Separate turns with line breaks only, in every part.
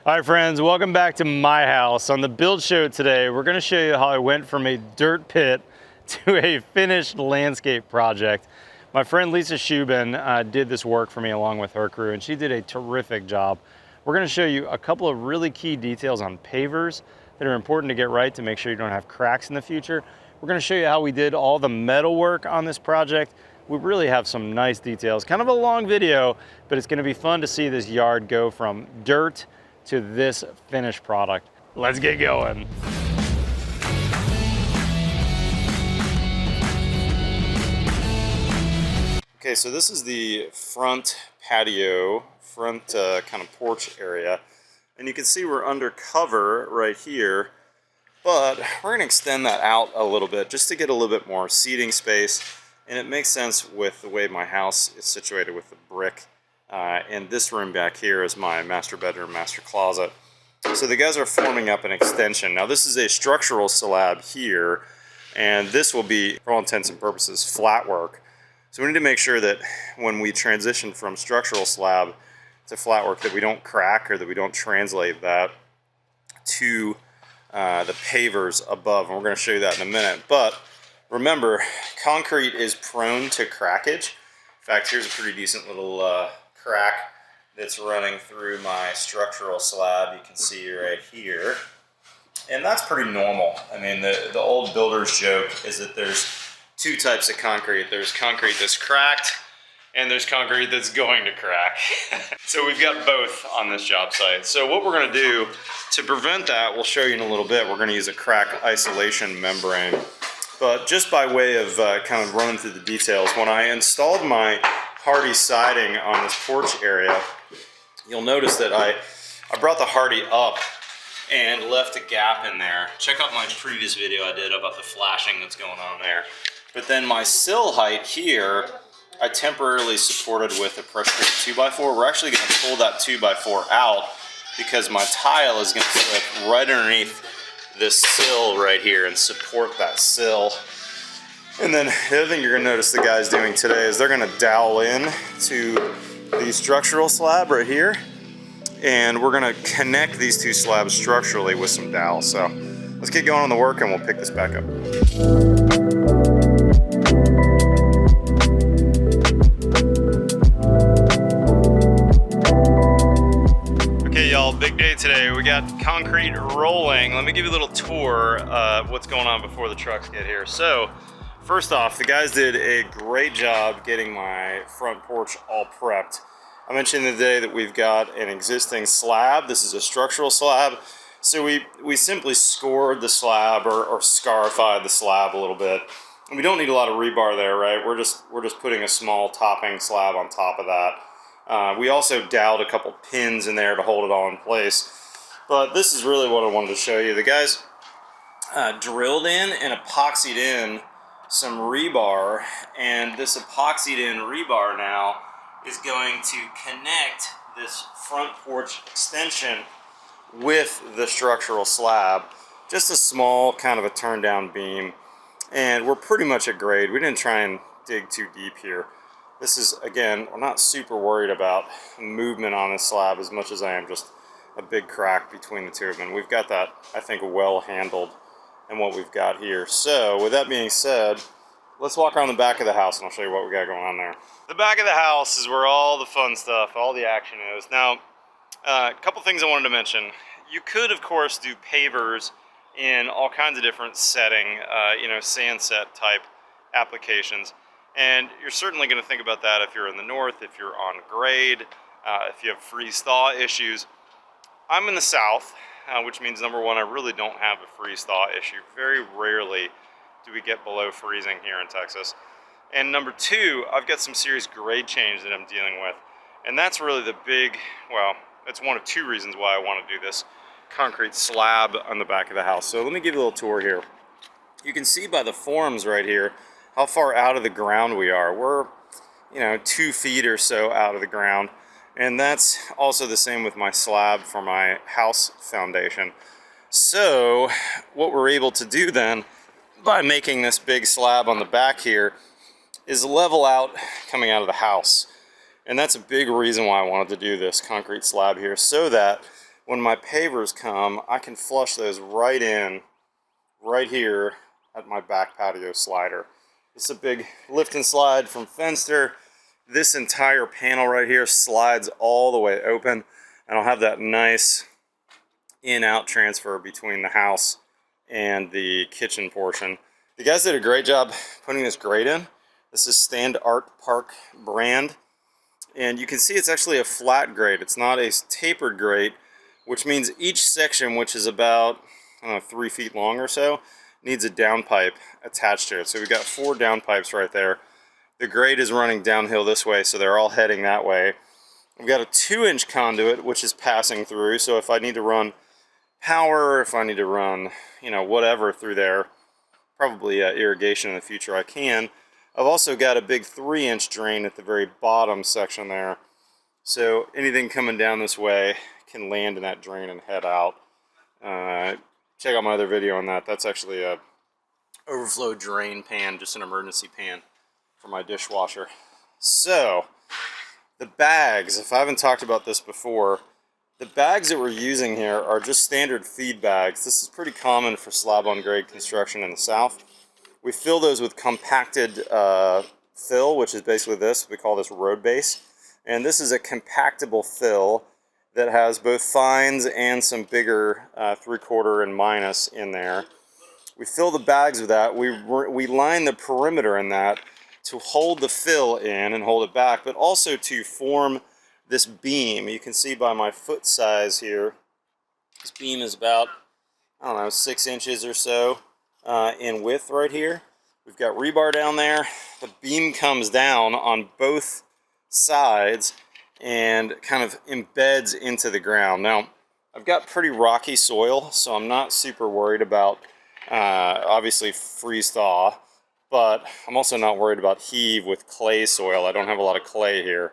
All right, friends, welcome back to my house. On the build show today, we're gonna show you how I went from a dirt pit to a finished landscape project. My friend Lisa Shubin did this work for me along with her crew, and she did a terrific job. We're gonna show you a couple of really key details on pavers that are important to get right to make sure you don't have cracks in the future. We're gonna show you how we did all the metal work on this project. We really have some nice details. Kind of a long video, but it's gonna be fun to see this yard go from dirt to this finished product. Let's get going. Okay, so this is the front patio, front kind of porch area. And you can see we're under cover right here, but we're gonna extend that out a little bit just to get a little bit more seating space. And it makes sense with the way my house is situated with the brick. And this room back here is my master bedroom, master closet. So the guys are forming up an extension. Now this is a structural slab here, and this will be, for all intents and purposes, flat work. So we need to make sure that when we transition from structural slab to flat work that we don't crack or that we don't translate that to the pavers above. And we're going to show you that in a minute. But remember, concrete is prone to crackage. In fact, here's a pretty decent little crack that's running through my structural slab. You can see right here. And that's pretty normal. I mean, the old builder's joke is that there's two types of concrete. There's concrete that's cracked, and there's concrete that's going to crack. So we've got both on this job site. So what we're gonna do to prevent that, we'll show you in a little bit, we're gonna use a crack isolation membrane. But just by way of kind of running through the details, when I installed my hardy siding on this porch area, you'll notice that I brought the hardy up and left a gap in there. Check out my previous video I did about the flashing that's going on there. But then my sill height here, I temporarily supported with a pressure 2x4. We're actually going to pull that 2x4 out because my tile is going to sit right underneath this sill right here and support that sill. And then the other thing you're going to notice the guys doing today is they're going to dowel in to the structural slab right here, and we're going to connect these two slabs structurally with some dowels. So let's get going on the work and we'll pick this back up. Okay y'all, big day today. We got concrete rolling. Let me give you a little tour of what's going on before the trucks get here. So first off, the guys did a great job getting my front porch all prepped. I mentioned the day that we've got an existing slab. This is a structural slab. So we simply scored the slab or scarified the slab a little bit. And we don't need a lot of rebar there, right? We're just putting a small topping slab on top of that. We also doweled a couple pins in there to hold it all in place. But this is really what I wanted to show you. The guys drilled in and epoxied in some rebar, and this epoxied in rebar now is going to connect this front porch extension with the structural slab. Just a small kind of a turn down beam, and we're pretty much at grade. We didn't try and dig too deep here. This is, again, I'm not super worried about movement on this slab as much as I am just a big crack between the two of them. We've got that, I think, well handled and what we've got here. So with that being said, let's walk around the back of the house and I'll show you what we got going on there. The back of the house is where all the fun stuff, all the action is. Now, a couple things I wanted to mention. You could, of course, do pavers in all kinds of different setting, sand set type applications. And you're certainly going to think about that if you're in the north, if you're on grade, if you have freeze thaw issues. I'm in the south. Which means, number one, I really don't have a freeze-thaw issue. Very rarely do we get below freezing here in Texas. And number two, I've got some serious grade change that I'm dealing with. And that's really the big, well, that's one of two reasons why I want to do this concrete slab on the back of the house. So let me give you a little tour here. You can see by the forms right here how far out of the ground we are. We're, 2 feet or so out of the ground. And that's also the same with my slab for my house foundation. So what we're able to do then, by making this big slab on the back here, is level out coming out of the house. And that's a big reason why I wanted to do this concrete slab here, so that when my pavers come, I can flush those right in, right here at my back patio slider. It's a big lift and slide from Fenster. This entire panel right here slides all the way open, and I'll have that nice in-out transfer between the house and the kitchen portion. The guys did a great job putting this grate in. This is Stand Art Park brand, and you can see it's actually a flat grate. It's not a tapered grate, which means each section, which is about, I don't know, 3 feet long or so, needs a downpipe attached to it. So we've got 4 downpipes right there. The grate is running downhill this way, so they're all heading that way. We've got a 2-inch conduit, which is passing through, so if I need to run power, if I need to run, you know, whatever through there, probably irrigation in the future, I can. I've also got a big 3-inch drain at the very bottom section there, so anything coming down this way can land in that drain and head out. Check out my other video on that. That's actually a overflow drain pan, just an emergency pan for my dishwasher. So the bags, if I haven't talked about this before, the bags that we're using here are just standard feed bags. This is pretty common for slab-on-grade construction in the South. We fill those with compacted fill, which is basically this. We call this road base. And this is a compactable fill that has both fines and some bigger 3/4 and minus in there. We fill the bags with that. We line the perimeter in that to hold the fill in and hold it back, but also to form this beam. You can see by my foot size here, this beam is about, I don't know, 6 inches or so in width right here. We've got rebar down there. The beam comes down on both sides and kind of embeds into the ground. Now, I've got pretty rocky soil, so I'm not super worried about, obviously, freeze-thaw, but I'm also not worried about heave with clay soil. I don't have a lot of clay here,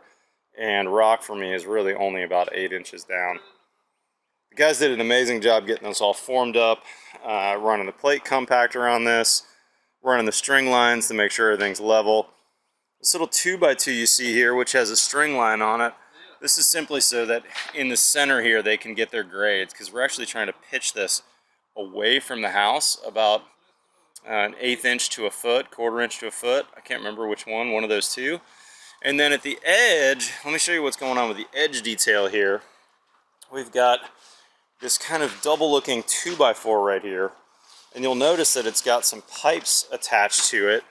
and rock for me is really only about 8 inches down. The guys did an amazing job getting this all formed up, running the plate compactor on this, running the string lines to make sure everything's level. This little 2x2 you see here, which has a string line on it, this is simply so that in the center here they can get their grades, because we're actually trying to pitch this away from the house about an 1/8 inch to a foot, 1/4 inch to a foot. I can't remember which one of those two. And then at the edge, let me show you what's going on with the edge detail here. We've got this kind of double looking 2x4 right here, and you'll notice that it's got some pipes attached to it.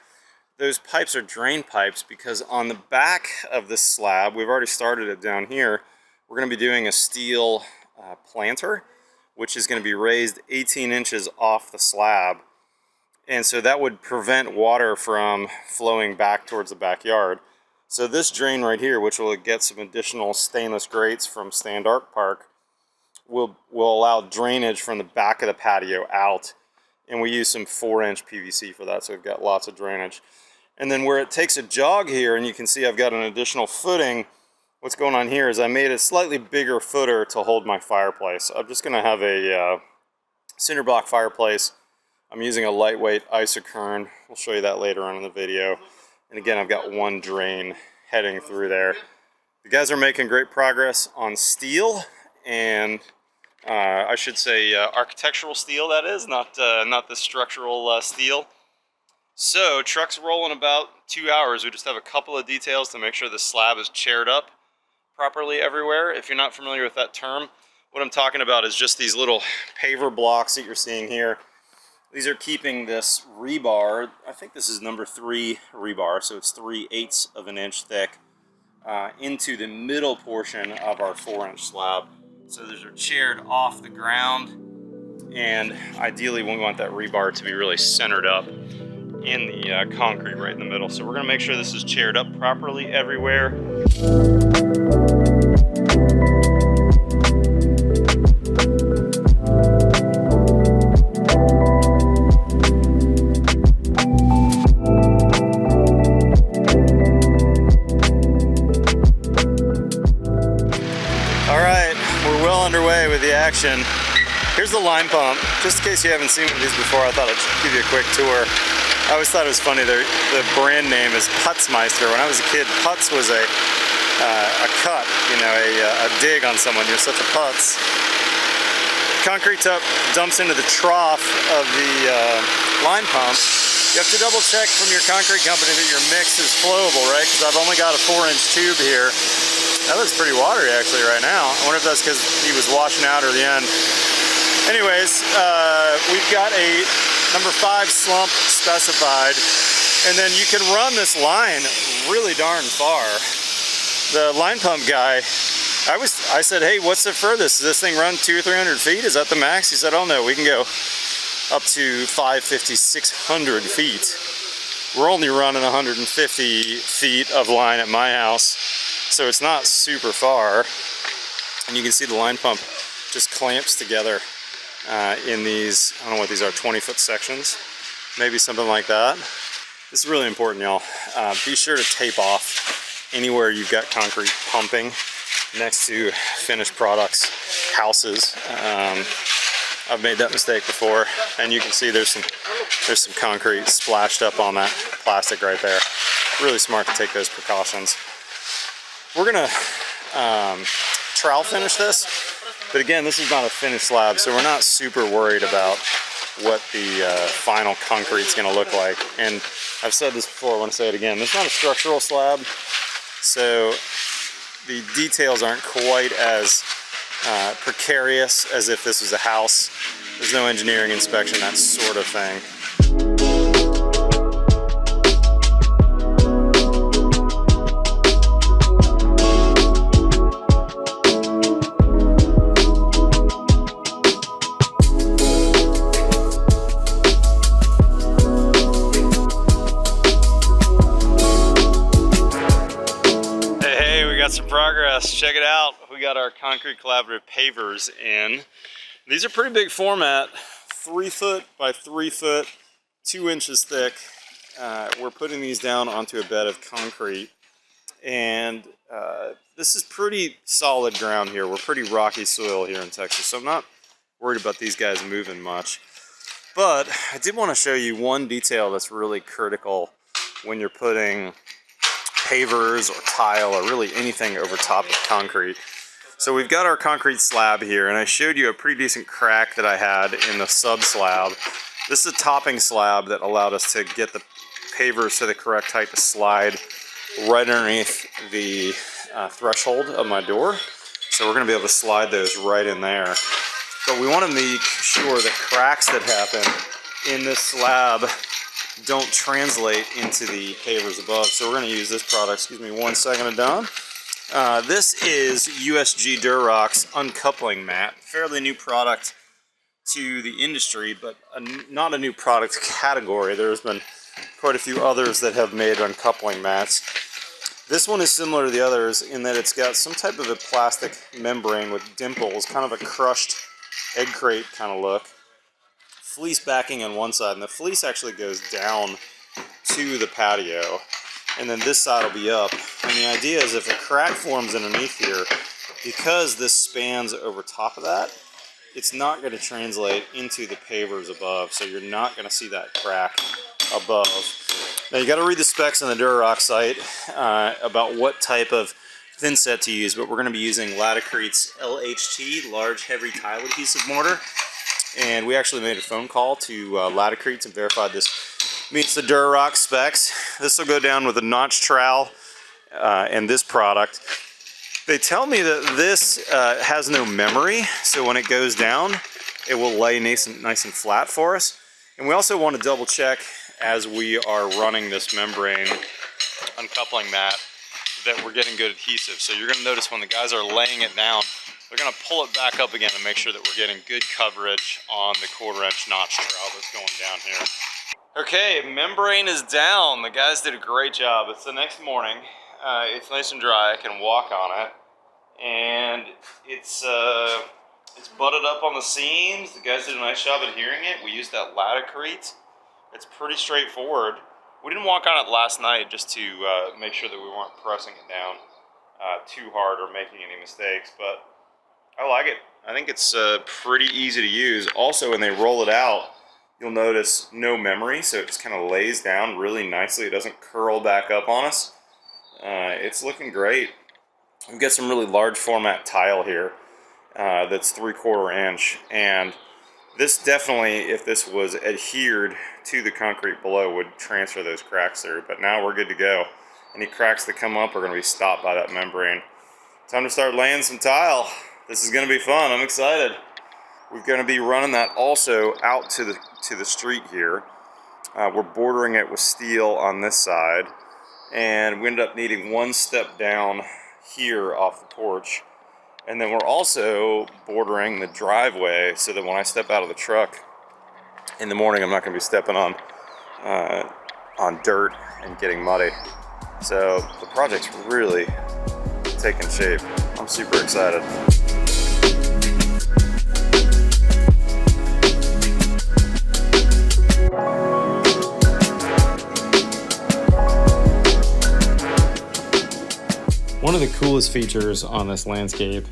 Those pipes are drain pipes because on the back of this slab, we've already started it down here, we're going to be doing a steel planter, which is going to be raised 18 inches off the slab. And so that would prevent water from flowing back towards the backyard. So this drain right here, which will get some additional stainless grates from Stand Art Park, will allow drainage from the back of the patio out. And we use some 4-inch PVC for that, so we've got lots of drainage. And then where it takes a jog here, and you can see I've got an additional footing, what's going on here is I made a slightly bigger footer to hold my fireplace. I'm just going to have a cinder block fireplace. I'm using a lightweight isokern. We'll show you that later on in the video. And again, I've got one drain heading through there. The guys are making great progress on steel, and I should say architectural steel, that is, not the structural steel. So truck's rolling about 2 hours. We just have a couple of details to make sure the slab is chaired up properly everywhere. If you're not familiar with that term, what I'm talking about is just these little paver blocks that you're seeing here. These are keeping this rebar, I think this is number 3 rebar, so it's 3/8 of an inch thick, into the middle portion of our 4-inch slab. So those are chaired off the ground, and ideally we want that rebar to be really centered up in the concrete right in the middle. So we're going to make sure this is chaired up properly everywhere. Underway with the action. Here's the line pump. Just in case you haven't seen these before, I thought I'd give you a quick tour. I always thought it was funny, the brand name is Putzmeister. When I was a kid, putz was a cut, you know, a dig on someone. You're such a putz. concrete dumps into the trough of the line pump, you have to double check from your concrete company that your mix is flowable, right? Because I've only got a 4-inch tube here. That looks pretty watery actually right now. I wonder if that's because he was washing out or the end. Anyways, we've got a number 5 slump specified, and then you can run this line really darn far. The line pump guy, I said, hey, what's the furthest? Does this thing run 200 or 300 feet? Is that the max? He said, oh no, we can go up to 550, 600 feet. We're only running 150 feet of line at my house, so it's not super far. And you can see the line pump just clamps together in these, I don't know what these are, 20-foot sections, maybe something like that. This is really important, y'all. Be sure to tape off anywhere you've got concrete pumping next to finished products, houses. I've made that mistake before, and you can see there's some concrete splashed up on that plastic right there. Really smart to take those precautions. We're gonna trowel finish this, but again, this is not a finished slab, so we're not super worried about what the final concrete's gonna look like. And I've said this before, I want to say it again, this is not a structural slab, so the details aren't quite as precarious as if this was a house. There's no engineering inspection, that sort of thing. Some progress. Check it out. We got our concrete collaborative pavers in. These are pretty big format, 3 foot by 3 foot, 2 inches thick. We're putting these down onto a bed of concrete, and this is pretty solid ground here. We're pretty rocky soil here in Texas, so I'm not worried about these guys moving much. But I did want to show you one detail that's really critical when you're putting pavers or tile or really anything over top of concrete. So we've got our concrete slab here, and I showed you a pretty decent crack that I had in the sub slab. This is a topping slab that allowed us to get the pavers to the correct height to slide right underneath the threshold of my door. So we're going to be able to slide those right in there. But we want to make sure that cracks that happen in this slab don't translate into the pavers above. So we're going to use this product. Excuse me 1 second, I'm done. This is USG Durock's uncoupling mat. Fairly new product to the industry, but not a new product category. There's been quite a few others that have made uncoupling mats. This one is similar to the others in that it's got some type of a plastic membrane with dimples, kind of a crushed egg crate kind of look. Fleece backing on one side, and the fleece actually goes down to the patio, and then this side will be up. And the idea is if a crack forms underneath here, because this spans over top of that, it's not going to translate into the pavers above, so you're not going to see that crack above. Now you got to read the specs on the Durock site about what type of thin set to use, but we're going to be using Laticrete's LHT, large heavy tile adhesive mortar. And we actually made a phone call to Laticrete's and verified this meets the Durock specs. This will go down with a notch trowel and this product. They tell me that this has no memory, so when it goes down, it will lay nice and flat for us. And we also want to double check as we are running this membrane uncoupling mat that we're getting good adhesive. So you're going to notice when the guys are laying it down, they're going to pull it back up again and make sure that we're getting good coverage on the 1/4-inch notch trowel that's going down here. Okay, membrane is down. The guys did a great job. It's the next morning. It's nice and dry. I can walk on it. And it's butted up on the seams. The guys did a nice job adhering it. We used that Laticrete. It's pretty straightforward. We didn't walk on it last night just to make sure that we weren't pressing it down too hard or making any mistakes, but I like it. I think it's pretty easy to use. Also, when they roll it out, you'll notice no memory, so it just kind of lays down really nicely. It doesn't curl back up on us. It's looking great. We've got some really large format tile here, that's 3/4 inch, and this definitely, if this was adhered to the concrete below, would transfer those cracks through. But now we're good to go. Any cracks that come up are going to be stopped by that membrane. Time to start laying some tile. This is going to be fun. I'm excited. We're going to be running that also out to the street here. We're bordering it with steel on this side, and we ended up needing one step down here off the porch. And then we're also bordering the driveway so that when I step out of the truck in the morning, I'm not going to be stepping on dirt and getting muddy. So the project's really taking shape. I'm super excited. One of the coolest features on this landscape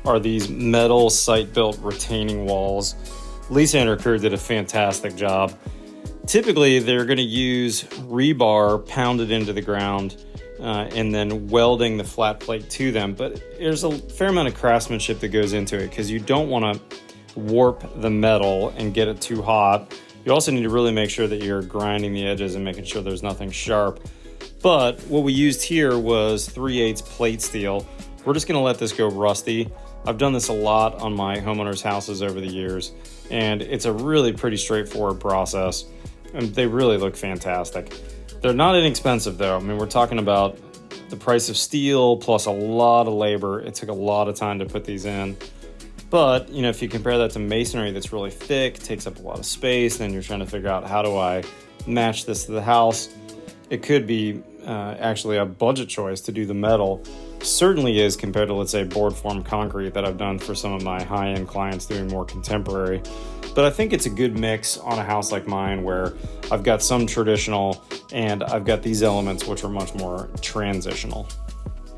are these metal site-built retaining walls. Lisa and her crew did a fantastic job. Typically, they're going to use rebar pounded into the ground and then welding the flat plate to them. But there's a fair amount of craftsmanship that goes into it because you don't want to warp the metal and get it too hot. You also need to really make sure that you're grinding the edges and making sure there's nothing sharp. But what we used here was 3/8 plate steel. We're just going to let this go rusty. I've done this a lot on my homeowners' houses over the years, and it's a really pretty straightforward process, and they really look fantastic. They're not inexpensive though. I mean, we're talking about the price of steel plus a lot of labor. It took a lot of time to put these in. But, you know, if you compare that to masonry that's really thick, takes up a lot of space, then you're trying to figure out how do I match this to the house. It could be actually a budget choice to do the metal. Certainly is compared to, let's say, board form concrete that I've done for some of my high-end clients doing more contemporary. But I think it's a good mix on a house like mine where I've got some traditional and I've got these elements which are much more transitional.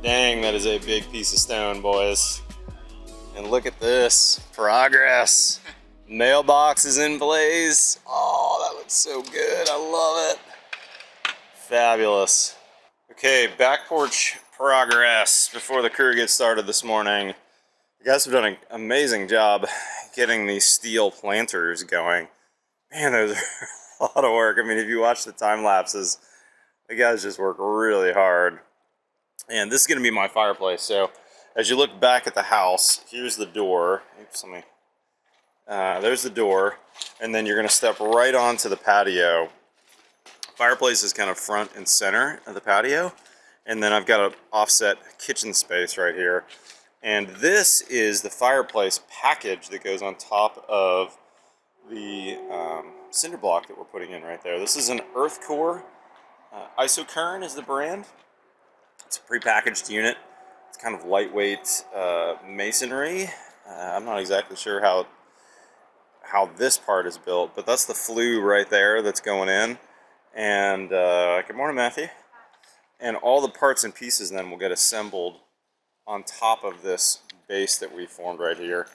Dang, that is a big piece of stone, boys. And look at this, progress. Mailbox is in place. Oh, that looks so good, I love it. Fabulous. Okay, back porch progress before the crew gets started this morning. You guys have done an amazing job getting these steel planters going. Man, those are a lot of work. I mean, if you watch the time lapses, the guys just work really hard. And this is going to be my fireplace. So as you look back at the house, here's the door. Oops, there's the door. And then you're going to step right onto the patio. Fireplace is kind of front and center of the patio. And then I've got an offset kitchen space right here. And this is the fireplace package that goes on top of the cinder block that we're putting in right there. This is an earth core. Isokern is the brand. It's a prepackaged unit. It's kind of lightweight masonry. I'm not exactly sure how this part is built, but that's the flue right there that's going in. And good morning, Matthew. And all the parts and pieces then will get assembled on top of this base that we formed right here.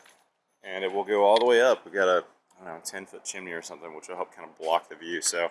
And it will go all the way up. We've got a, I don't know, 10-foot chimney or something, which will help kind of block the view. So.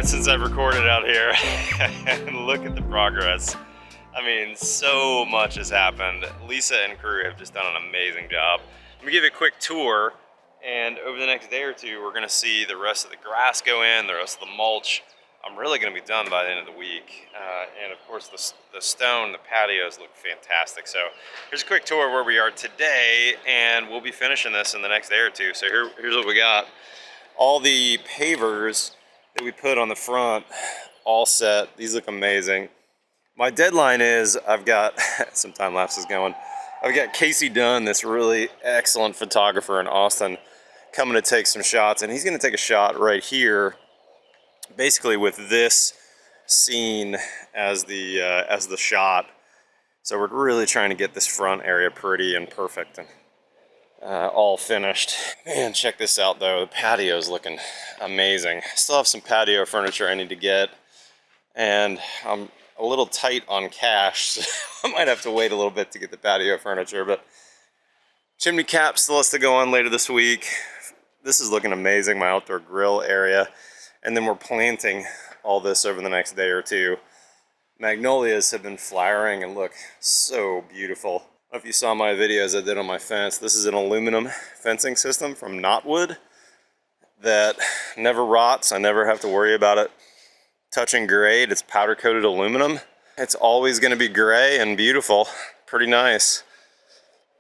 Since I've recorded out here and look at the progress. I mean, so much has happened. Lisa and crew have just done an amazing job. Let me give you a quick tour, and over the next day or two we're going to see the rest of the grass go in, the rest of the mulch. I'm really going to be done by the end of the week. And of course the stone, the patios look fantastic. So here's a quick tour of where we are today, and we'll be finishing this in the next day or two. So here's what we got. All the pavers that we put on the front, all set. These look amazing. My deadline is, I've got some time lapses going. I've got Casey Dunn, this really excellent photographer in Austin, coming to take some shots, and he's going to take a shot right here, basically with this scene as the shot. So we're really trying to get this front area pretty and perfect and all finished. Man, check this out though. The patio's looking amazing. Still have some patio furniture I need to get, and I'm a little tight on cash, so I might have to wait a little bit to get the patio furniture, but chimney cap still has to go on later this week. This is looking amazing, my outdoor grill area. And then we're planting all this over the next day or two. Magnolias have been flowering and look so beautiful. I don't know if you saw my videos I did on my fence. This is an aluminum fencing system from Knotwood that never rots. I never have to worry about it touching grade. It's powder coated aluminum. It's always going to be gray and beautiful. Pretty nice.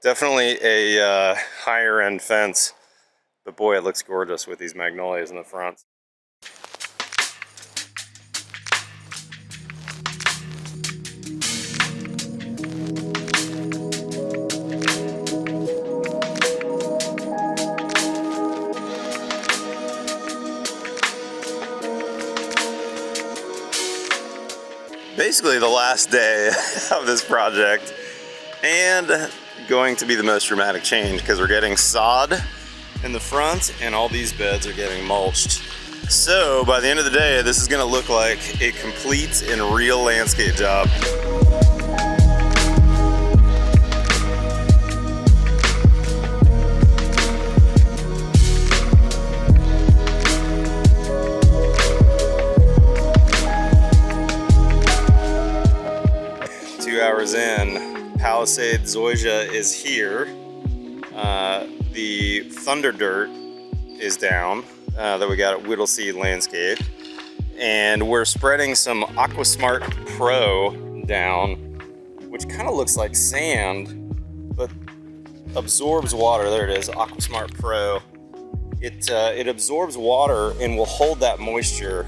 Definitely a higher end fence, but boy, it looks gorgeous with these magnolias in the front. Basically the last day of this project, and going to be the most dramatic change because we're getting sod in the front and all these beds are getting mulched. So by the end of the day, this is going to look like a complete and real landscape job. 2 hours in, Palisade Zoysia is here. The Thunder Dirt is down that we got at Whittlesea Landscape. And we're spreading some Aquasmart Pro down, which kind of looks like sand, but absorbs water. There it is, Aquasmart Pro. It absorbs water and will hold that moisture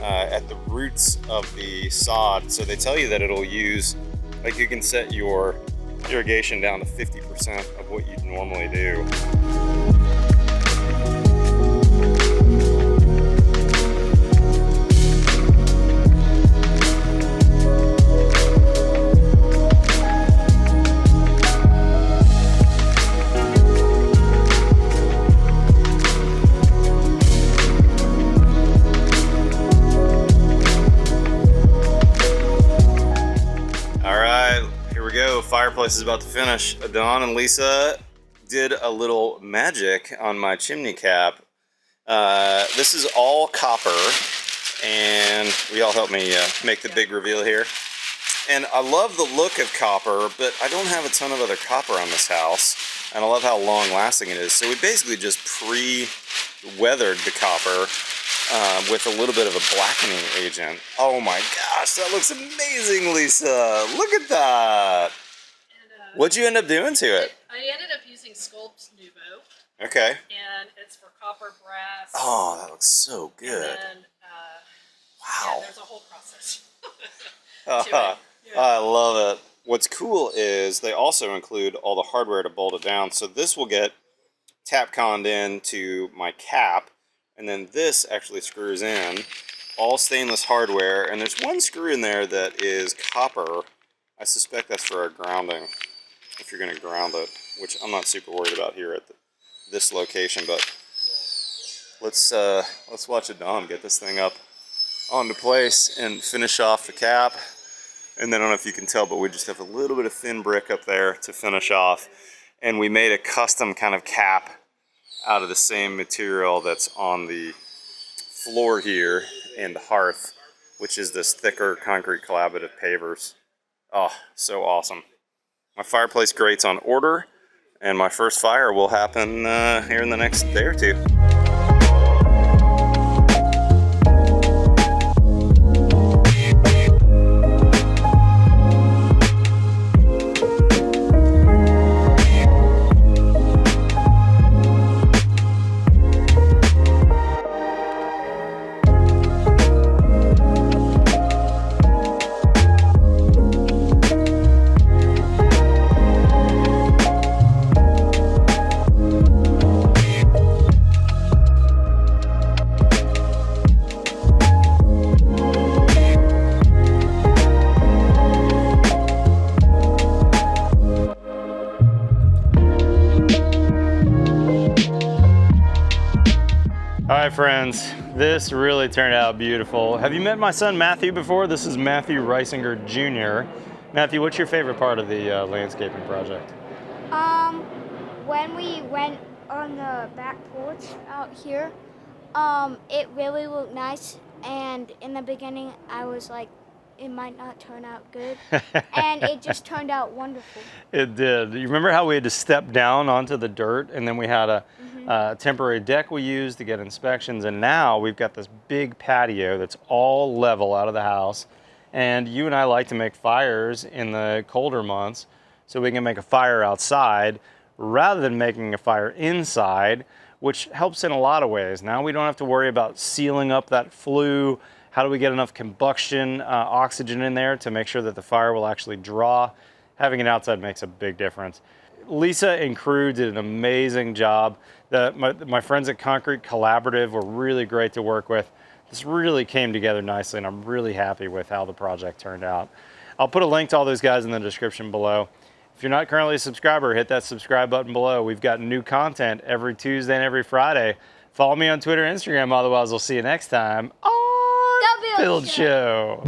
at the roots of the sod. So they tell you that it'll use, like you can set your irrigation down to 50% of what you'd normally do. Fireplace is about to finish. Don and Lisa did a little magic on my chimney cap. This is all copper, and we all help me make the big reveal here. And I love the look of copper, but I don't have a ton of other copper on this house, and I love how long lasting it is. So we basically just pre-weathered the copper with a little bit of a blackening agent. Oh my gosh, that looks amazing, Lisa. Look at that. What'd you end up doing to it?
I ended up using Sculpt Nouveau.
Okay.
And it's for copper, brass.
Oh, that looks so good.
And then,
wow.
Yeah, there's a whole process.
Yeah. I love it. What's cool is they also include all the hardware to bolt it down. So this will get Tapconned into my cap, and then this actually screws in. All stainless hardware, and there's one screw in there that is copper. I suspect that's for our grounding, if you're going to ground it, which I'm not super worried about here at this location. But let's watch Adam get this thing up onto place and finish off the cap. And then I don't know if you can tell, but we just have a little bit of thin brick up there to finish off. And we made a custom kind of cap out of the same material that's on the floor here and hearth, which is this thicker concrete collaborative pavers. Oh, so awesome. My fireplace grate's on order, and my first fire will happen here in the next day or two. right, friends, this really turned out beautiful. Have you met my son Matthew before? This is Matthew Reisinger Jr. Matthew, what's your favorite part of the landscaping project?
When we went on the back porch out here, it really looked nice. And in the beginning, I was like, it might not turn out good. And it just turned out wonderful.
It did. You remember how we had to step down onto the dirt, and then we had a temporary deck we used to get inspections, and now we've got this big patio that's all level out of the house. And you and I like to make fires in the colder months so we can make a fire outside rather than making a fire inside, which helps in a lot of ways. Now we don't have to worry about sealing up that flue. How do we get enough combustion oxygen in there to make sure that the fire will actually draw? Having it outside makes a big difference. Lisa and crew did an amazing job. My friends at Concrete Collaborative were really great to work with. This really came together nicely, and I'm really happy with how the project turned out. I'll put a link to all those guys in the description below. If you're not currently a subscriber, hit that subscribe button below. We've got new content every Tuesday and every Friday. Follow me on Twitter and Instagram. Otherwise, we'll see you next time on The Build Show.